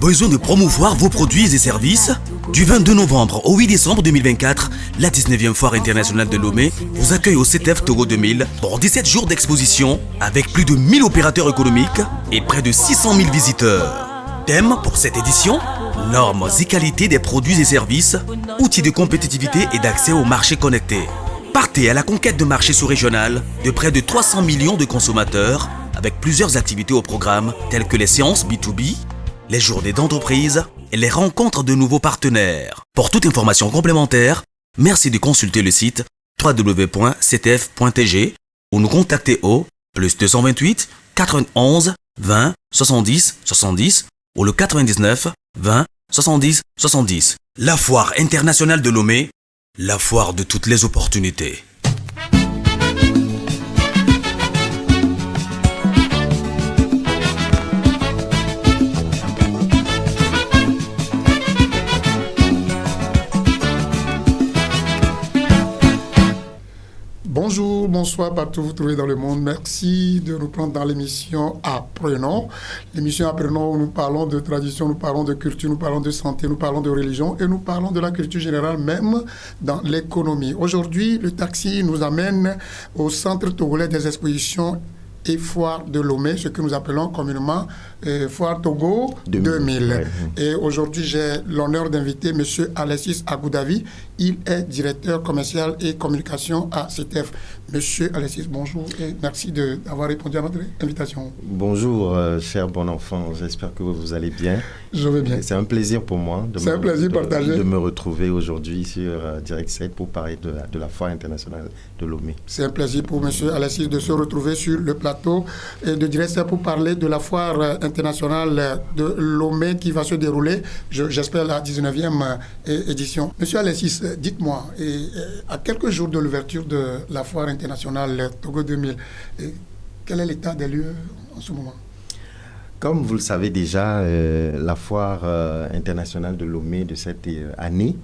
Besoin de promouvoir vos produits et services? Du 22 novembre au 8 décembre 2024, la 19e Foire internationale de Lomé vous accueille au CETEF Togo 2000 pour 17 jours d'exposition avec plus de 1000 opérateurs économiques et près de 600 000 visiteurs. Thème pour cette édition: normes et qualité des produits et services, outils de compétitivité et d'accès au marché connecté. Partez à la conquête de marchés sous-régional de près de 300 millions de consommateurs avec plusieurs activités au programme telles que les séances B2B, les journées d'entreprise et les rencontres de nouveaux partenaires. Pour toute information complémentaire, merci de consulter le site www.ctf.tg ou nous contacter au +228 91 20 70 70 ou le 99 20 70 70. La Foire internationale de Lomé, la foire de toutes les opportunités. Bonjour, bonsoir partout où vous trouvez dans le monde. Merci de nous prendre dans l'émission Apprenons. L'émission Apprenons où nous parlons de tradition, nous parlons de culture, nous parlons de santé, nous parlons de religion et nous parlons de la culture générale, même dans l'économie. Aujourd'hui, le taxi nous amène au Centre togolais des expositions et Foire de Lomé, ce que nous appelons communément Foire Togo 2000. Ouais. Et aujourd'hui, j'ai l'honneur d'inviter M. Alexis Agoudavi. Il est directeur commercial et communication à CETEF. Monsieur Alexis, bonjour et merci d'avoir répondu à notre invitation. Bonjour, cher bon enfant. J'espère que vous allez bien. Je vais bien. C'est un plaisir pour moi de me retrouver aujourd'hui sur Direct 7 pour parler de la Foire internationale de Lomé. C'est un plaisir pour monsieur Alexis de se retrouver sur le plateau de Direct 7 pour parler de la Foire internationale de Lomé qui va se dérouler, j'espère, la 19e édition. Monsieur Alexis, dites-moi, à quelques jours de l'ouverture de la Foire internationale Togo 2000, quel est l'état des lieux en ce moment? Comme vous le savez déjà, la Foire internationale de Lomé de cette année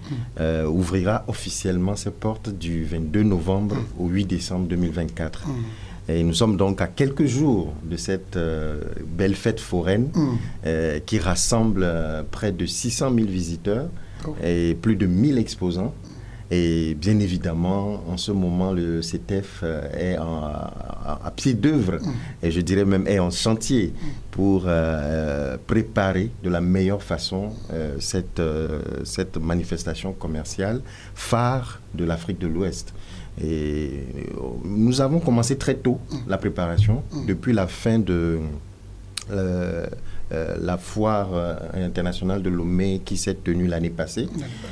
ouvrira officiellement ses portes du 22 novembre au 8 décembre 2024. Et nous sommes donc à quelques jours de cette belle fête foraine qui rassemble près de 600 000 visiteurs et plus de 1000 exposants. Et bien évidemment, en ce moment, le CETEF est à pied d'œuvre, et je dirais même est en chantier pour préparer de la meilleure façon cette manifestation commerciale phare de l'Afrique de l'Ouest. Et nous avons commencé très tôt la préparation, depuis la fin de la foire internationale de Lomé qui s'est tenue l'année passée.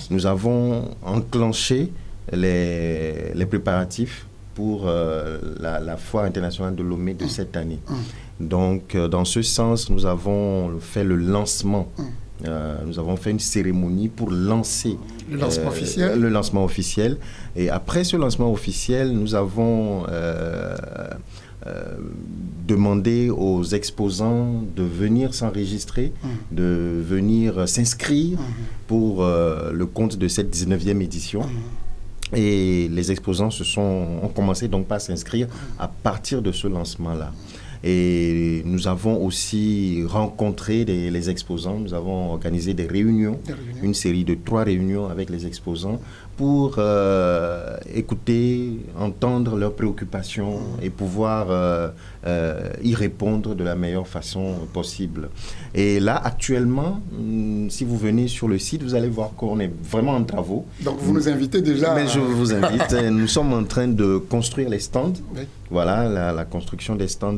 Nous avons enclenché les préparatifs pour la foire internationale de Lomé de cette année. Donc, dans ce sens, nous avons fait le lancement. Nous avons fait une cérémonie pour lancer le lancement officiel. Et après ce lancement officiel, nous avons demandé aux exposants de venir s'enregistrer, de venir s'inscrire pour le compte de cette 19e édition. Et les exposants ont commencé donc par s'inscrire à partir de ce lancement-là. Et nous avons aussi rencontré les exposants, nous avons organisé des réunions, une série de 3 réunions avec les exposants pour écouter, entendre leurs préoccupations et pouvoir y répondre de la meilleure façon possible. Et là, actuellement, si vous venez sur le site, vous allez voir qu'on est vraiment en travaux. Donc vous nous invitez déjà. Mais je vous invite. Nous sommes en train de construire les stands. Oui. Voilà, la construction des stands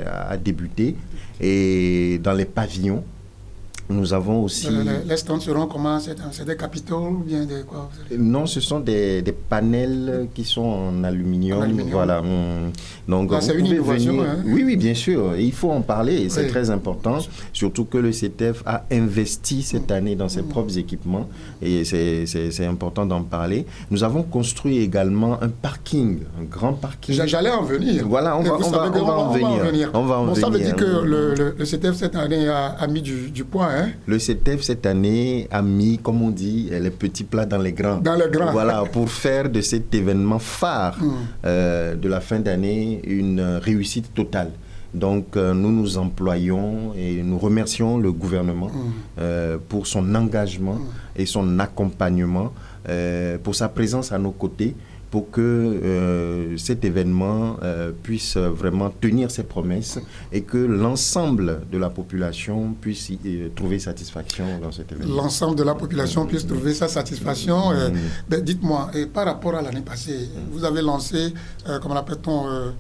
a débuté. Et dans les pavillons, nous avons aussi... Les stands seront comment? C'est des capitaux ou bien des quoi? Non, ce sont des panels qui sont en aluminium. Voilà. Donc, c'est une innovation. Venir... Hein? Oui, bien sûr. Il faut en parler et c'est très important. Surtout que le CETEF a investi cette année dans ses propres équipements et c'est important d'en parler. Nous avons construit également un parking, un grand parking. J'allais en venir. Voilà, on va en venir. Ça veut dire que le CETEF cette année a mis du poids, hein? Le CETEF cette année a mis, comme on dit, les petits plats dans les grands. Voilà, pour faire de cet événement phare de la fin d'année une réussite totale. Donc, nous nous employons et nous remercions le gouvernement pour son engagement et son accompagnement, pour sa présence à nos côtés, pour que cet événement puisse vraiment tenir ses promesses et que l'ensemble de la population puisse trouver satisfaction dans cet événement. L'ensemble de la population puisse trouver sa satisfaction. Dites-moi, par rapport à l'année passée, vous avez lancé, comment l'appelle-t-on,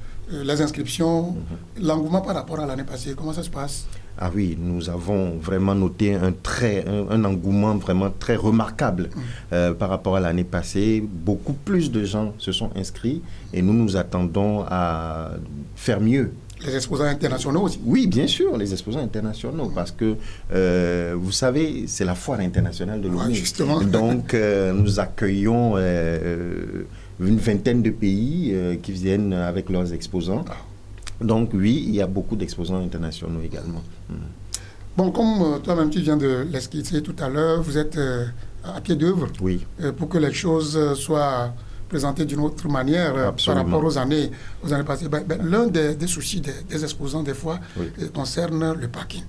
les inscriptions, l'engouement par rapport à l'année passée, comment ça se passe? Ah oui, nous avons vraiment noté un engouement vraiment très remarquable par rapport à l'année passée. Beaucoup plus de gens se sont inscrits et nous nous attendons à faire mieux. Les exposants internationaux aussi? Oui, bien sûr, les exposants internationaux, parce que, vous savez, c'est la foire internationale de Lomé. Ouais, justement. Donc, nous accueillons une vingtaine de pays qui viennent avec leurs exposants. Donc oui, il y a beaucoup d'exposants internationaux également. Bon, comme toi-même tu viens de l'esquisser tout à l'heure, vous êtes à pied d'œuvre pour que les choses soient présentées d'une autre manière par rapport aux années passées. L'un des soucis des exposants, des fois, concerne le parking.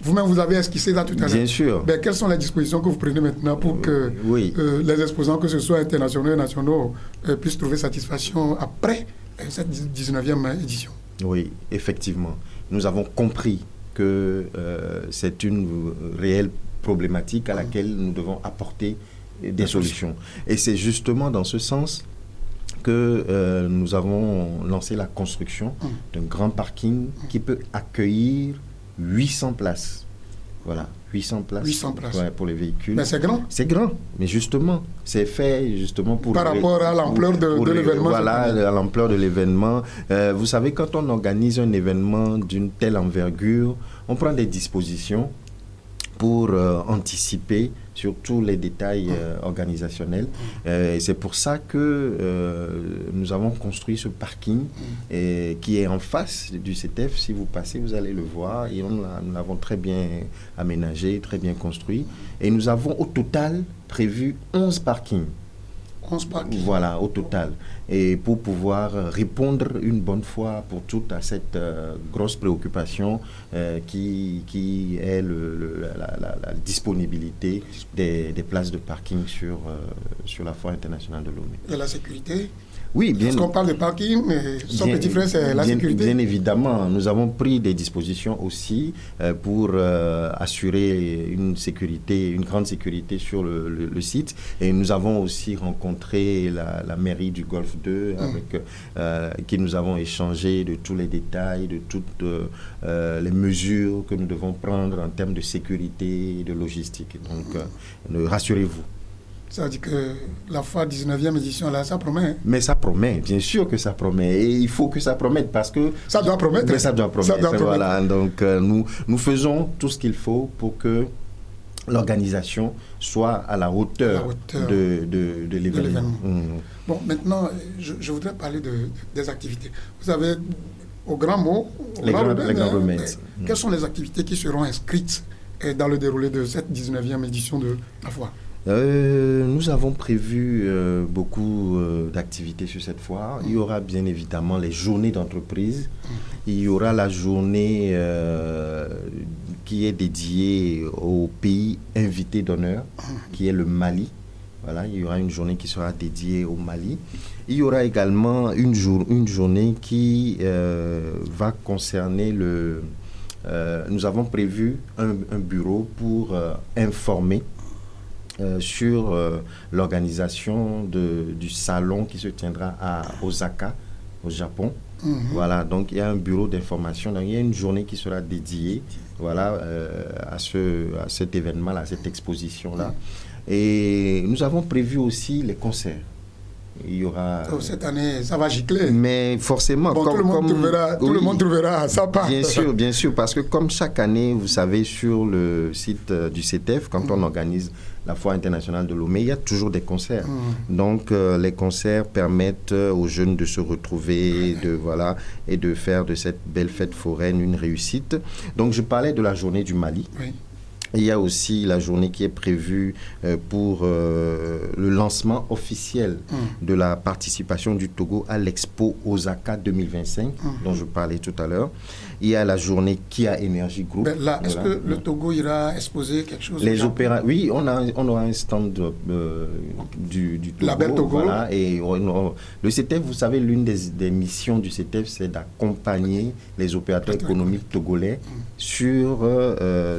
Vous-même, vous avez esquissé ça tout à l'heure. Bien sûr. Quelles sont les dispositions que vous prenez maintenant pour que les exposants, que ce soit internationaux et nationaux, puissent trouver satisfaction après cette 19e édition? Oui, effectivement. Nous avons compris que c'est une réelle problématique à laquelle nous devons apporter des solutions. Et c'est justement dans ce sens que nous avons lancé la construction d'un grand parking qui peut accueillir 800 places. Voilà, 800 places, 800 places. Pour les véhicules. Mais c'est grand. C'est grand, mais justement, c'est fait justement pour... Par rapport à l'ampleur de l'événement. Voilà, à l'ampleur de l'événement. Vous savez, quand on organise un événement d'une telle envergure, on prend des dispositions pour anticiper sur tous les détails organisationnels. Et c'est pour ça que nous avons construit ce parking qui est en face du CETEF. Si vous passez, vous allez le voir. Et nous l'avons très bien aménagé, très bien construit. Et nous avons au total prévu 11 parkings. 11 parkings. Voilà, au total. Et pour pouvoir répondre une bonne fois pour toutes à cette grosse préoccupation qui est la disponibilité des places de parking sur la foire internationale de Lomé. Et la sécurité? Oui, bien. Parce qu'on parle de parking, mais son petit frère, c'est la sécurité. Bien évidemment, nous avons pris des dispositions aussi pour assurer une grande sécurité sur le site. Et nous avons aussi rencontré la mairie du Golfe 2 avec qui nous avons échangé de tous les détails, de toutes les mesures que nous devons prendre en termes de sécurité et de logistique. Donc, rassurez-vous. Ça veut dire que la foire 19e édition, là, ça promet. Hein? Mais ça promet, bien sûr que ça promet. Et il faut que ça promette parce que... Ça doit promettre. Mais ça doit promettre. Voilà. Donc, nous faisons tout ce qu'il faut pour que l'organisation soit à la hauteur de l'événement. Bon, maintenant, je voudrais parler des activités. Vous avez, au grand mot, les grands remèdes. Quelles sont les activités qui seront inscrites dans le déroulé de cette 19e édition de la foire? Nous avons prévu beaucoup d'activités sur cette foire. Il y aura bien évidemment les journées d'entreprise. Il y aura la journée qui est dédiée au pays invité d'honneur, qui est le Mali. Voilà, il y aura une journée qui sera dédiée au Mali. Il y aura également une journée qui va concerner nous avons prévu un bureau pour informer sur l'organisation du salon qui se tiendra à Osaka, au Japon. Voilà, donc il y a un bureau d'information, donc il y a une journée qui sera dédiée à cet événement-là, à cette exposition-là. Et nous avons prévu aussi les concerts. Il y aura... cette année, ça va gicler. Mais forcément, bon, tout le monde trouvera sa part. Bien sûr, parce que comme chaque année, vous savez, sur le site du CETEF, quand on organise la foire internationale de Lomé, il y a toujours des concerts. Donc, les concerts permettent aux jeunes de se retrouver, et de faire de cette belle fête foraine une réussite. Donc, je parlais de la journée du Mali. Oui. Il y a aussi la journée qui est prévue pour le lancement officiel de la participation du Togo à l'Expo Osaka 2025, dont je parlais tout à l'heure. Il y a la journée Kia Energy Group. Ben là, est-ce que le Togo ira exposer quelque chose? Oui, on aura un stand du Togo. Label Togo. Voilà, et le CETEF, vous savez, l'une des missions du CETEF, c'est d'accompagner les opérateurs économiques togolais sur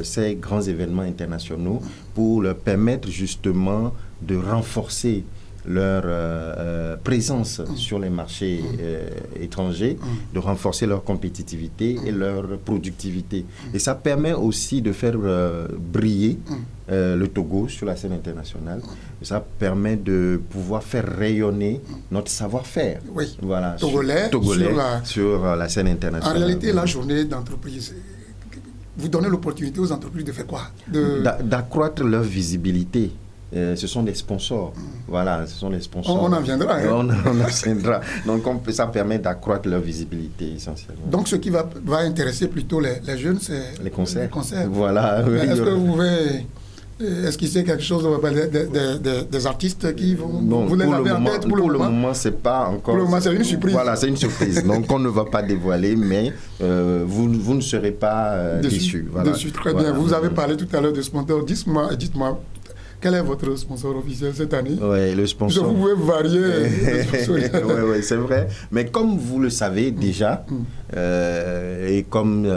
ces grands événements internationaux pour leur permettre justement de renforcer leur présence sur les marchés étrangers, de renforcer leur compétitivité et leur productivité. Et ça permet aussi de faire briller le Togo sur la scène internationale. Ça permet de pouvoir faire rayonner notre savoir-faire. Oui, voilà, togolais sur la scène internationale. En réalité, la journée d'entreprise, vous donnez l'opportunité aux entreprises de faire quoi? D'accroître leur visibilité. Ce sont des sponsors. Voilà, ce sont les sponsors. On en viendra. Hein? On en viendra. Donc, ça permet d'accroître leur visibilité essentiellement. Donc, ce qui va intéresser plutôt les jeunes, c'est les concerts. Les concerts. Voilà. Est-ce que vous pouvez esquisser quelque chose des artistes qui vont... Non, vous les avez en tête pour le moment, c'est pas encore... Pour le moment, c'est une surprise. Voilà, c'est une surprise. Donc, on ne va pas dévoiler, mais vous ne serez pas déçus. Voilà. Déçus, très bien. Vous avez parlé tout à l'heure de sponsor. Dites-moi, quel est votre sponsor officiel cette année? Oui, le sponsor. Vous pouvez varier le sponsor. Oui, c'est vrai. Mais comme vous le savez déjà, et comme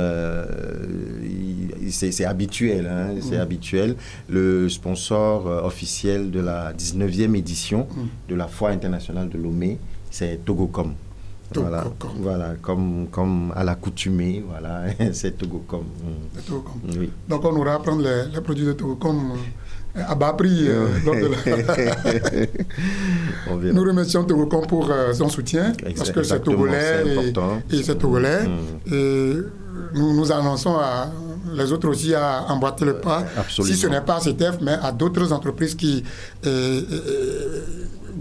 c'est habituel, c'est habituel, le sponsor officiel de la 19e édition de la Foire internationale de Lomé, c'est Togocom. Voilà, comme à l'accoutumée, voilà, c'est Togocom. Togocom. Oui. Donc on aura à prendre les produits de Togocom à bas prix lors de la... Nous remercions Togocom pour son soutien, parce que c'est togolais et c'est togolais. Et nous annonçons à les autres aussi à emboîter le pas. Absolument. Si ce n'est pas à CETEF, mais à d'autres entreprises qui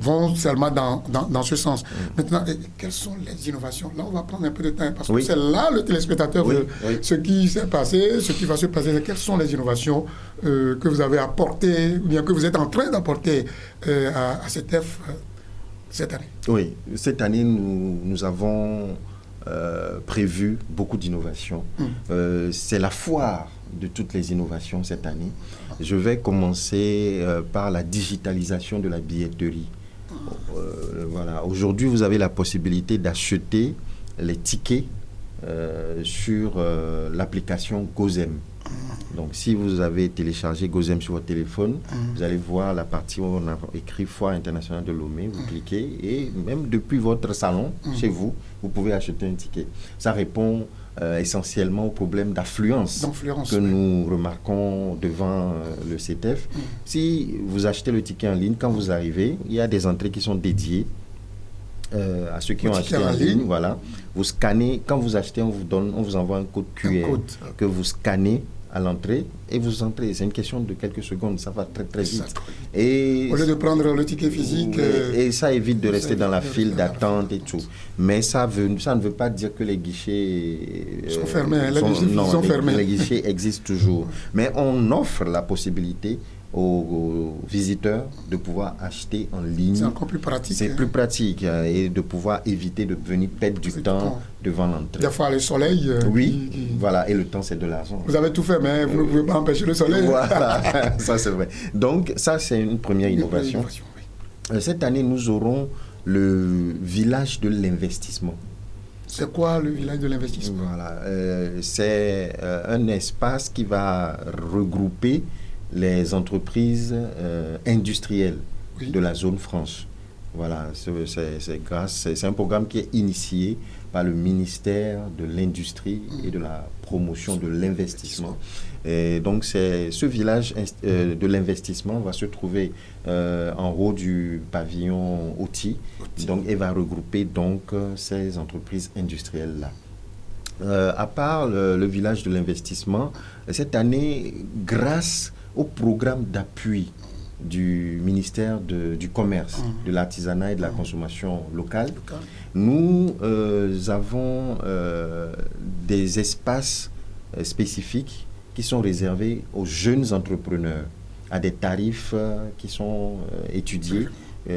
vont seulement dans ce sens. Maintenant, quelles sont les innovations? Là, on va prendre un peu de temps, parce que c'est là le téléspectateur, ce qui s'est passé, ce qui va se passer. Quelles sont les innovations que vous avez apportées, ou bien que vous êtes en train d'apporter à CETEF cette année? Oui, cette année, nous avons prévu beaucoup d'innovations. C'est la foire de toutes les innovations cette année. Je vais commencer par la digitalisation de la billetterie. Voilà. Aujourd'hui, vous avez la possibilité d'acheter les tickets sur l'application Gozem. Donc, si vous avez téléchargé Gozem sur votre téléphone, vous allez voir la partie où on a écrit Foire internationale de Lomé. Vous cliquez et même depuis votre salon, chez vous, vous pouvez acheter un ticket. Ça répond essentiellement au problème d'affluence que nous remarquons devant le CETEF. Si vous achetez le ticket en ligne, quand vous arrivez, il y a des entrées qui sont dédiées à ceux qui ont acheté en ligne. Voilà. Vous scannez, quand vous achetez, on vous envoie un code QR que vous scannez à l'entrée et vous entrez. C'est une question de quelques secondes, ça va très très vite. Et au lieu de prendre le ticket physique. Et ça évite de rester dans la file d'attente et tout. Mais ça ne veut pas dire que les guichets sont fermés. Sont fermés. Les guichets existent toujours. Mais on offre la possibilité aux visiteurs de pouvoir acheter en ligne. C'est encore plus pratique. C'est plus pratique et de pouvoir éviter de venir perdre du temps devant l'entrée. Des fois, le soleil... voilà, et le temps, c'est de l'argent. Vous avez tout fait, mais vous ne pouvez pas empêcher le soleil. Voilà, ça c'est vrai. Donc, ça, c'est une première innovation. Cette année, nous aurons le village de l'investissement. C'est quoi le village de l'investissement? Voilà, c'est un espace qui va regrouper les entreprises industrielles de la zone franche. Voilà, c'est un programme qui est initié par le ministère de l'Industrie et de la promotion de l'investissement. Et donc, ce village de l'investissement va se trouver en haut du pavillon outil, donc, et va regrouper donc ces entreprises industrielles-là. À part le village de l'investissement, cette année, grâce au programme d'appui du ministère du Commerce, de l'Artisanat et de la Consommation locale, nous avons des espaces spécifiques qui sont réservés aux jeunes entrepreneurs, à des tarifs qui sont étudiés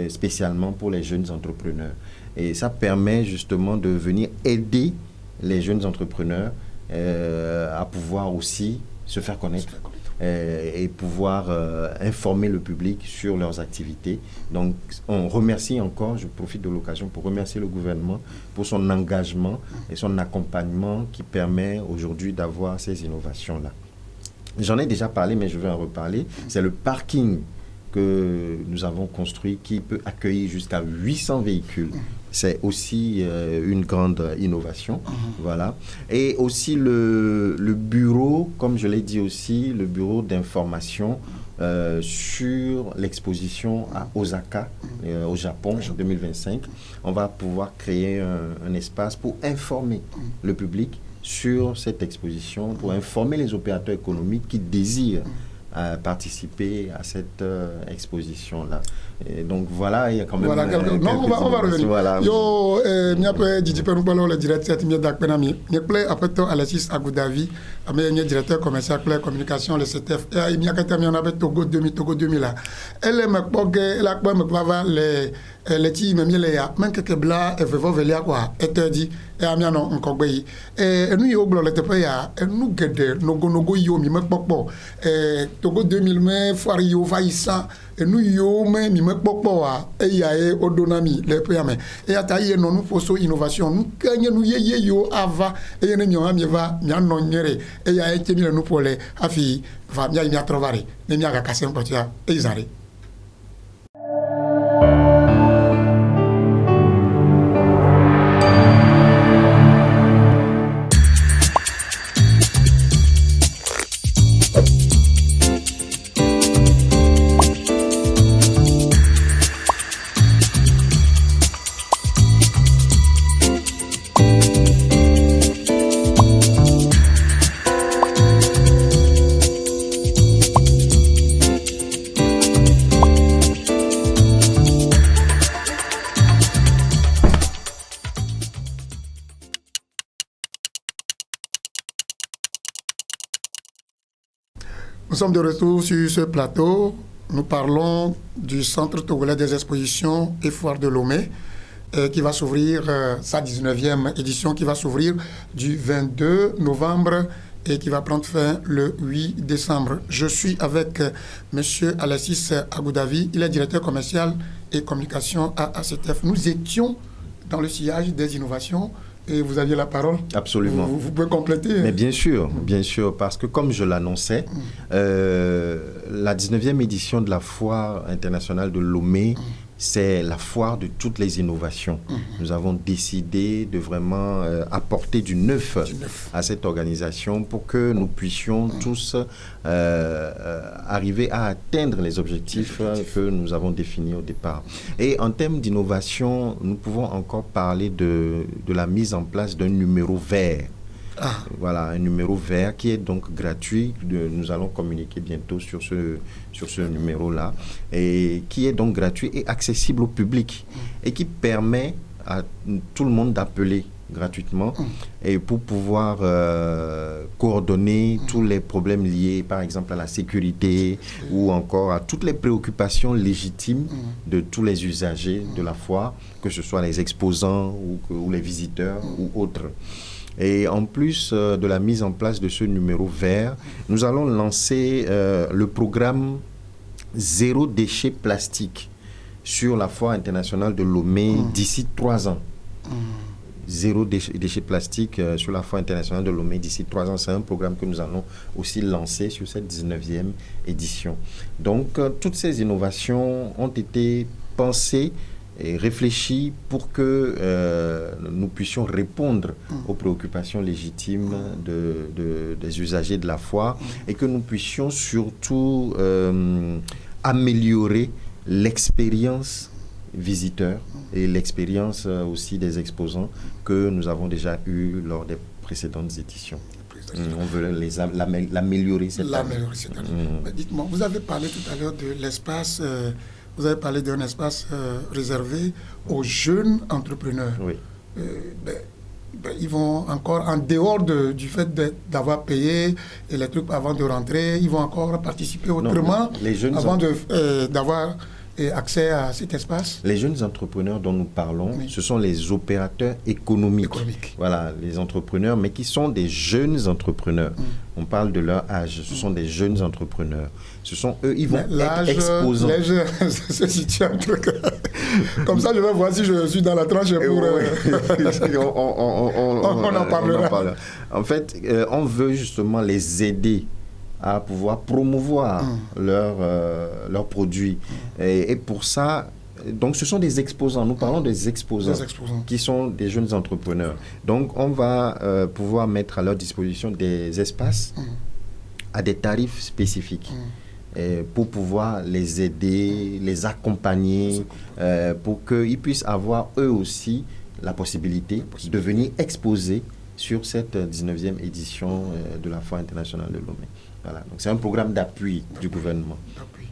spécialement pour les jeunes entrepreneurs. Et ça permet justement de venir aider les jeunes entrepreneurs à pouvoir aussi se faire connaître et pouvoir informer le public sur leurs activités. Donc, on remercie encore, je profite de l'occasion pour remercier le gouvernement pour son engagement et son accompagnement qui permet aujourd'hui d'avoir ces innovations-là. J'en ai déjà parlé, mais je vais en reparler. C'est le parking que nous avons construit qui peut accueillir jusqu'à 800 véhicules. C'est aussi une grande innovation. Voilà. Et aussi le bureau, comme je l'ai dit aussi, le bureau d'information sur l'exposition à Osaka, au Japon, en 2025. On va pouvoir créer un espace pour informer le public sur cette exposition, pour informer les opérateurs économiques qui désirent participer à cette exposition-là. Et donc voilà, il y a quand même... Voilà, non, on va revenir. Voilà. Yo, après, Didi Peroubalo, le directeur, après Alexis Agoudavi, le directeur commercial, communication, le CTF, et il y a avec Togo 2000. Elle est les ti me miele ya man keke bla e vevo velia kwa etedi e amia no nkogbe yi enu yo glo le tepe ya enu gede nogo yo mi mekpopo Togo 2000 me fari yo faisa enu yo me mi mekpopo wa e ya e odonami le pe ame e ata ye no nu foso innovation nu kanye nu ye yo ava e ye ne nyo ami va nya no nyere e ya e temi le nu pole afi va mia mi atrovare ne mia ga kasen potia e izare. Nous sommes de retour sur ce plateau. Nous parlons du Centre togolais des expositions et foires de Lomé qui va s'ouvrir, sa 19e édition qui va s'ouvrir du 22 novembre et qui va prendre fin le 8 décembre. Je suis avec M. Alexis Agoudavi, il est directeur commercial et communication à ACTF. Nous étions dans le sillage des innovations. Et vous aviez la parole. Absolument. Vous pouvez compléter. Mais bien sûr, parce que comme je l'annonçais, la 19e édition de la Foire internationale de Lomé, c'est la foire de toutes les innovations. Nous avons décidé de vraiment apporter du neuf à cette organisation pour que nous puissions tous arriver à atteindre les objectifs que nous avons définis au départ. Et en termes d'innovation, nous pouvons encore parler de la mise en place d'un numéro vert. Voilà, un numéro vert qui est donc gratuit. Nous allons communiquer bientôt sur ce numéro-là, et qui est donc gratuit et accessible au public, et qui permet à tout le monde d'appeler gratuitement et pour pouvoir coordonner tous les problèmes liés, par exemple, à la sécurité ou encore à toutes les préoccupations légitimes de tous les usagers de la foire, que ce soit les exposants ou les visiteurs ou autres. Et en plus de la mise en place de ce numéro vert, nous allons lancer le programme Zéro déchet plastique sur la Foire internationale de Lomé d'ici 3 ans. Zéro déchet plastique sur la Foire internationale de Lomé d'ici 3 ans. C'est un programme que nous allons aussi lancer sur cette 19e édition. Donc, toutes ces innovations ont été pensées et réfléchi pour que nous puissions répondre aux préoccupations légitimes des usagers de la foire et que nous puissions surtout améliorer l'expérience visiteur et l'expérience aussi des exposants que nous avons déjà eu lors des précédentes éditions. On veut l'améliorer cette année. Dites-moi, vous avez parlé tout à l'heure de l'espace... Vous avez parlé d'un espace réservé aux jeunes entrepreneurs. Oui. Ils vont encore, en dehors du fait d'avoir payé les trucs avant de rentrer, ils vont encore participer autrement avant d'avoir accès à cet espace? Les jeunes entrepreneurs dont nous parlons, ce sont les opérateurs économiques. Voilà, les entrepreneurs, mais qui sont des jeunes entrepreneurs. On parle de leur âge, ce sont des jeunes entrepreneurs. Ce sont eux, ils vont être exposants. L'âge se situe entre... Comme ça, je vais voir si je suis dans la tranche pour... on en parlera. En fait, on veut justement les aider à pouvoir promouvoir leurs produits. Et pour ça, donc ce sont des exposants. Nous parlons des exposants qui sont des jeunes entrepreneurs. Donc on va pouvoir mettre à leur disposition des espaces à des tarifs spécifiques. Pour pouvoir les aider, les accompagner, pour qu'ils puissent avoir eux aussi la possibilité de venir exposer sur cette 19e édition de la Foire internationale de Lomé. Voilà. Donc c'est un programme d'appui du gouvernement.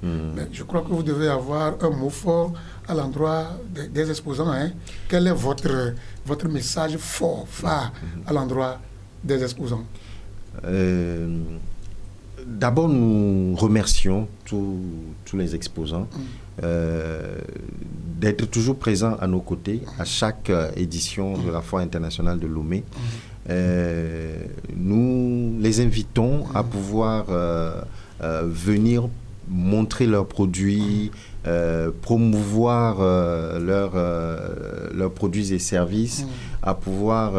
Mais je crois que vous devez avoir un mot fort à l'endroit des exposants. Hein. Quel est votre message fort, phare, à l'endroit des exposants? D'abord, nous remercions tous les exposants d'être toujours présents à nos côtés à chaque édition de la Foire internationale de Lomé. Nous les invitons à pouvoir venir montrer leurs produits, promouvoir leurs produits et services, à pouvoir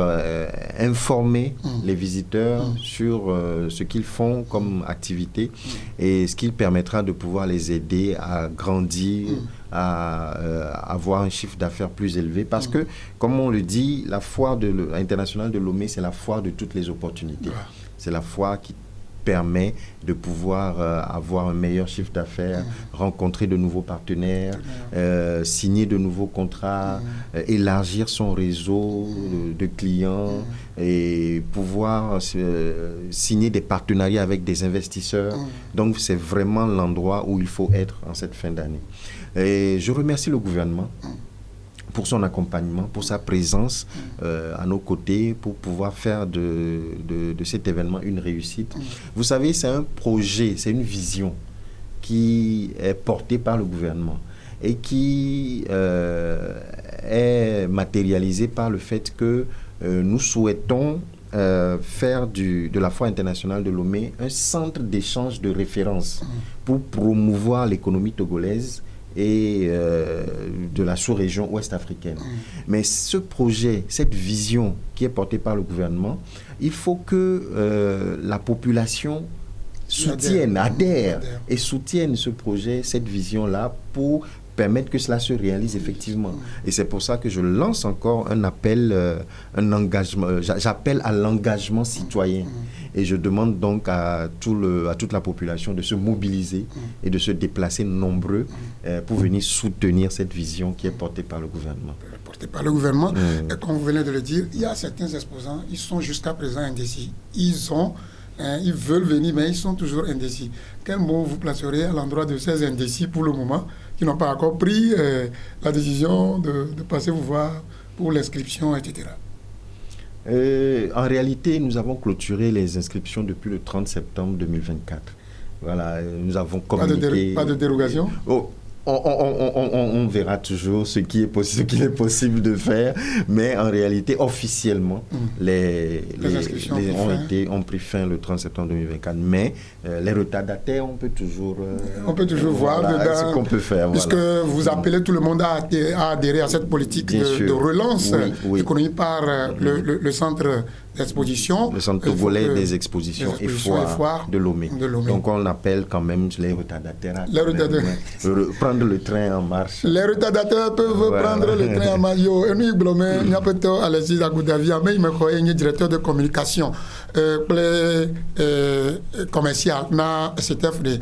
informer les visiteurs sur ce qu'ils font comme activité et ce qui permettra de pouvoir les aider à grandir, à avoir un chiffre d'affaires plus élevé. Parce que, comme on le dit, la foire internationale de Lomé, c'est la foire de toutes les opportunités. C'est la foire qui permet de pouvoir avoir un meilleur chiffre d'affaires, rencontrer de nouveaux partenaires, signer de nouveaux contrats, élargir son réseau de clients et pouvoir signer des partenariats avec des investisseurs. Donc c'est vraiment l'endroit où il faut être en cette fin d'année. Et je remercie le gouvernement pour son accompagnement, pour sa présence à nos côtés, pour pouvoir faire de cet événement une réussite. Vous savez, c'est un projet, c'est une vision qui est portée par le gouvernement et qui est matérialisée par le fait que nous souhaitons faire de la Foire internationale de Lomé un centre d'échange de référence pour promouvoir l'économie togolaise et de la sous-région ouest-africaine. Mais ce projet, cette vision qui est portée par le gouvernement, il faut que la population adhère et soutienne ce projet, cette vision-là, pour permettre que cela se réalise effectivement. Et c'est pour ça que je lance encore un appel, un engagement, j'appelle à l'engagement citoyen. Et je demande donc à toute la population de se mobiliser et de se déplacer nombreux pour venir soutenir cette vision qui est portée par le gouvernement. Portée par le gouvernement. Et comme vous venez de le dire, il y a certains exposants, ils sont jusqu'à présent indécis. Ils veulent venir, mais ils sont toujours indécis. Quel mot vous placerez à l'endroit de ces indécis pour le moment, qui n'ont pas encore pris la décision de passer vous voir pour l'inscription, etc. En réalité, nous avons clôturé les inscriptions depuis le 30 septembre 2024. Voilà, nous avons communiqué... Pas de dérogation? On verra toujours ce qu'il est possible de faire, mais en réalité, officiellement, les inscriptions ont pris fin le 30 septembre 2024. Mais les retardataires, on peut toujours voir dedans ce qu'on peut faire. Puisque vous appelez tout le monde à adhérer à cette politique de relance économique par le centre d'exposition. Le centre togolais des expositions et foires de Lomé. Donc on appelle quand même les retardataires à prendre le train en marche. Les retardataires peuvent prendre le train en marche. Et nous, Blomé, nous avons Alexis Agoudavia, mais il me croit qu'il est directeur de communication commercial na CTFD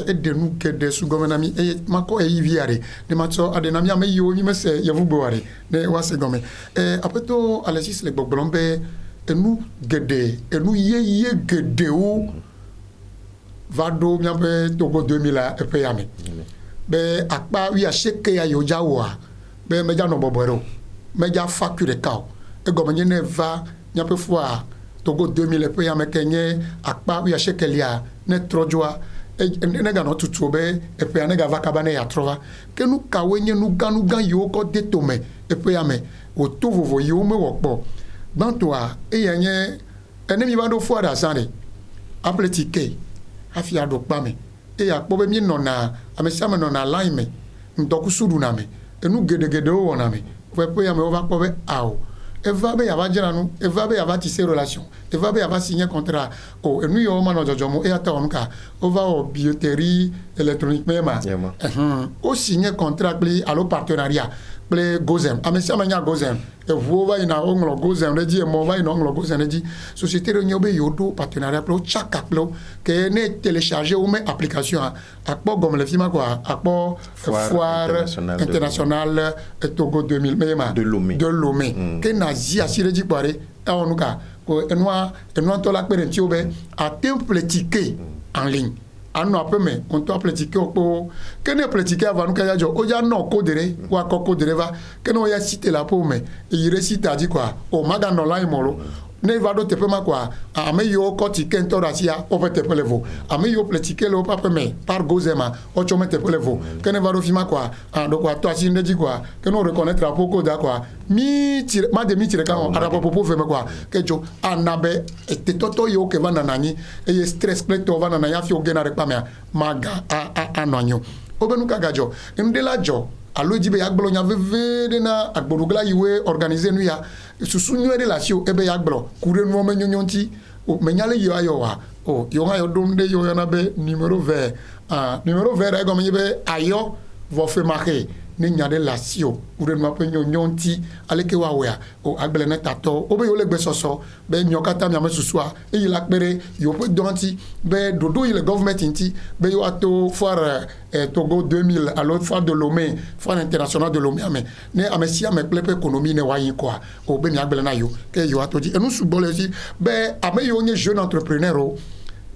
et de nous que de sous-gouvernement et mako e yiviare de matso adenami ame yo ni mese yavu boare ne wase gome après to Alexis le Blombe et nous gede et nous ye gede ou vado miabe Togo 2000 e pe yame be akpa wi a sheke ya yo jawa be meja no boboro meja facture kaw e gome ne va miabe fois Togo 2000 e pe yame kenye akpa wi a sheke lia ne trojwa nega no tutuobe et puis nega vakabane ya trova que nous kawenye nous gan yo ko detome et puis ame o to vovo yo me wokpo dans toi e yenye enemi bando fo da sande apletike afia do pame e ya kpobe mi nona amesiame nona laime ndoku sudu na me enu gedegede o wona me fo pe ame o va kpobe ao eva be ya va jira nu eva be ya va tisser relation eva be ya va signer contrat o enu yo ma no jojomo e ata onka o va o billetterie électronique mema o signer contrat pli allo partenariat pli gozem amesiame nya gozem e vuova ina onglo gozem de di e mo va ina onglo gozem de di société de nyobe yodo partenariat plo chaka plo ke ne télécharger ou mais application a po comme le film quoi a po foire internationale Togo 2000 mema de Lomé ke nazi asire di pare ta onuka ko enwa to la pere tiobe a temple ticket en ligne anu apeme on to apletike opo kene apletike avant nous kaya jo oja no kodere wa ko kodere va kene o ya citer la pome e yire citer adi quoi o maga no la imolo ne va do tepema quoi ame yo ko ticket to rasia o pete pelevo ame yo apletike le pa peme par gozema o chome te pelevo kene va do fima quoi do quoi to asinde di quoi kene o reconnaître la poko da quoi mi tire ma de mi tire ka on ara popo fe me quoi ke jo anabe te toto yo ke va nanani e stress pleto va nananya fi o gena rekpamia maga anonyo obenu kagajo inde la jo alo jibe yagblo nya veve na agborugla yiwe organiser nu ya susu nu relation ebe yagblo kure nu me nyonyonti o menyale yo ayo wa o yo ha yo donde yo yana be numéro vert numéro vert ego menye ayo vo fe marquer ni nyade lasio ure ma pe nyonyonti aleke wa wa o agbele na tato obe yo le gbe soso be nyokata mi amesusua e yi la pere yo pe donti be dodo yi le government inti be yo ato foire Togo 2000 à l'autre fois de Lomé foire internationale de Lomé mais ne amesi ame plepe économie ne wa yin quoi o be mi agbele na yo ke yo ato di enu subole si be ame yo nye jeune entrepreneur o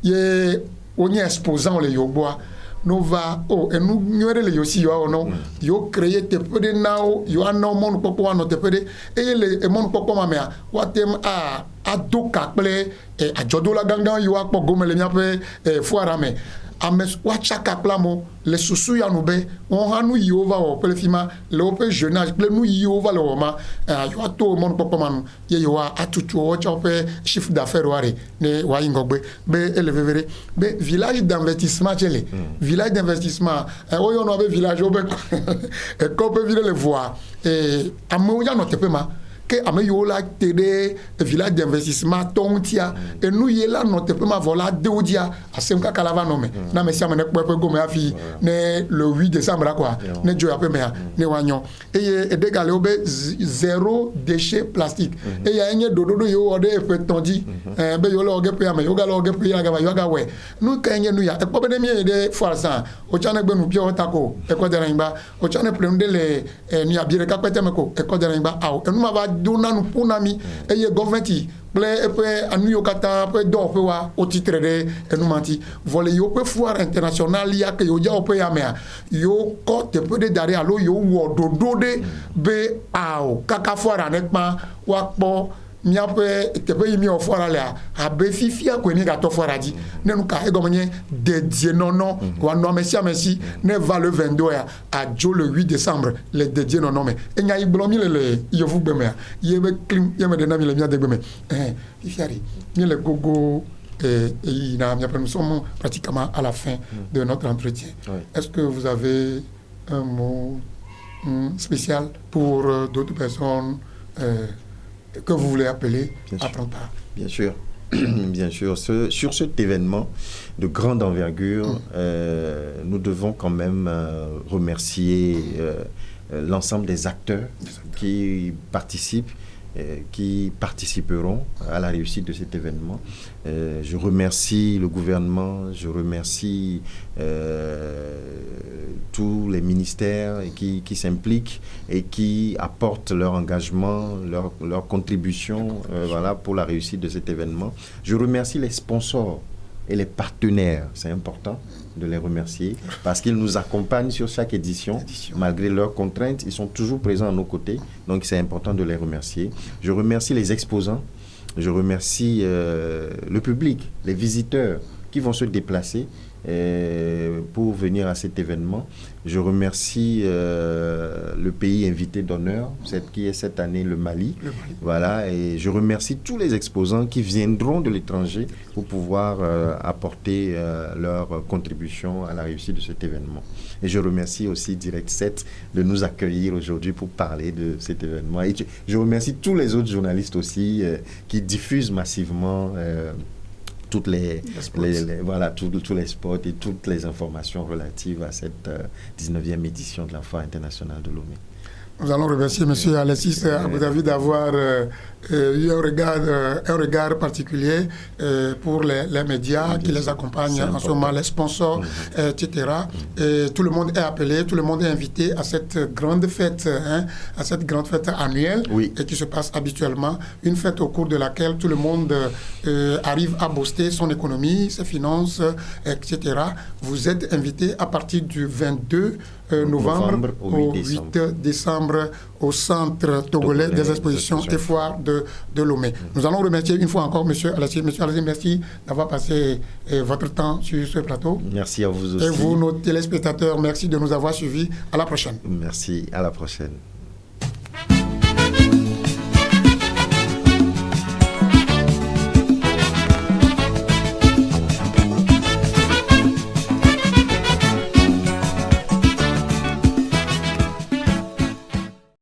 ye onye exposant le yo boa nova et nous n'yore le yosi yo no yo créer te pede nao yo ano mon popo ano te pede et le mon popo mamea watem a do kaple e ajodo la gangan yo akpo gomele mi ape foarame ames wacha kaplamo le susu ya no be on hanu yova o pelefima le ope jeunage ple nu yova le oma yo ato mon popo manu ye yo atutu o chope chiffre d'affaires ware ne wa ingogbe be elevevere be village d'investissement chele village d'investissement o yo no be village o be e ko pe vile le voir e amu ya no tepema que ame yo la tede village d'investissement tontia et nous y la note pe ma vola deodia asemka kalava no me na me siamene pepe go me afi ne le 8 décembre quoi ne jo ape me ne wanyo et dégale obe zéro déchet plastique et ya enye dododo yo ode pe tondi be yo lo ge pe ame yo ga lo ge pe ya ga yo ga we nous ka enye nu ya e po be mi de forsa o chane gbe nu pio otako e ko dere ngba o chane prende le ni abire ka pete me ko e ko dere ngba aw e nu ma va donanu punami eye government ple epe anu yo kata pe do pe wa o titre de enumati vole yo pe foire international ya ke yo ja o pe ya me yo ko te pe de dare alo yo wo dodo de be ao kaka foire anekpa wa po miape te pe mi o foire la abe fifia ko ni ga to foire di nenu ka e gomenye dédié non wa no merci ne va le 22 à jo le 8 décembre le dédié non mais e nya iblomi le yo fu gbe me ye be clim ye me de na mi le mi de gbe me fifiari mi le gogo nous sommes pratiquement à la fin de notre entretien. Oui. Est-ce que vous avez un mot spécial pour d'autres personnes que vous voulez appeler à prendre part? Bien sûr. Bien sûr. Sur cet événement de grande envergure, nous devons quand même remercier l'ensemble des acteurs qui participent, qui participeront à la réussite de cet événement. Je remercie le gouvernement, je remercie tous les ministères qui s'impliquent et qui apportent leur engagement, leur contribution voilà, pour la réussite de cet événement. Je remercie les sponsors et les partenaires, c'est important de les remercier parce qu'ils nous accompagnent sur chaque édition. Malgré leurs contraintes, ils sont toujours présents à nos côtés, donc c'est important de les remercier. Je remercie les exposants, je remercie le public, les visiteurs qui vont se déplacer pour venir à cet événement. Je remercie le pays invité d'honneur, qui est cette année le Mali. Voilà, et je remercie tous les exposants qui viendront de l'étranger pour pouvoir apporter leur contribution à la réussite de cet événement. Et je remercie aussi Direct 7 de nous accueillir aujourd'hui pour parler de cet événement. Et je remercie tous les autres journalistes aussi qui diffusent massivement tous les spots et toutes les informations relatives à cette 19e édition de la Foire internationale de Lomé. Nous allons remercier M. Alexis Abou David d'avoir eu un regard particulier pour les médias qui les accompagnent en ce moment, les sponsors, etc. Et tout le monde est appelé, tout le monde est invité à cette grande fête, à cette grande fête annuelle et qui se passe habituellement. Une fête au cours de laquelle tout le monde arrive à booster son économie, ses finances, etc. Vous êtes invité à partir du 22 novembre au 8 décembre au Centre togolais des expositions et foires de Lomé. Nous allons remercier une fois encore M. Alexis. M. Alexis, merci d'avoir passé votre temps sur ce plateau. Merci à vous aussi. Et vous, nos téléspectateurs, merci de nous avoir suivis. À la prochaine. Merci, à la prochaine.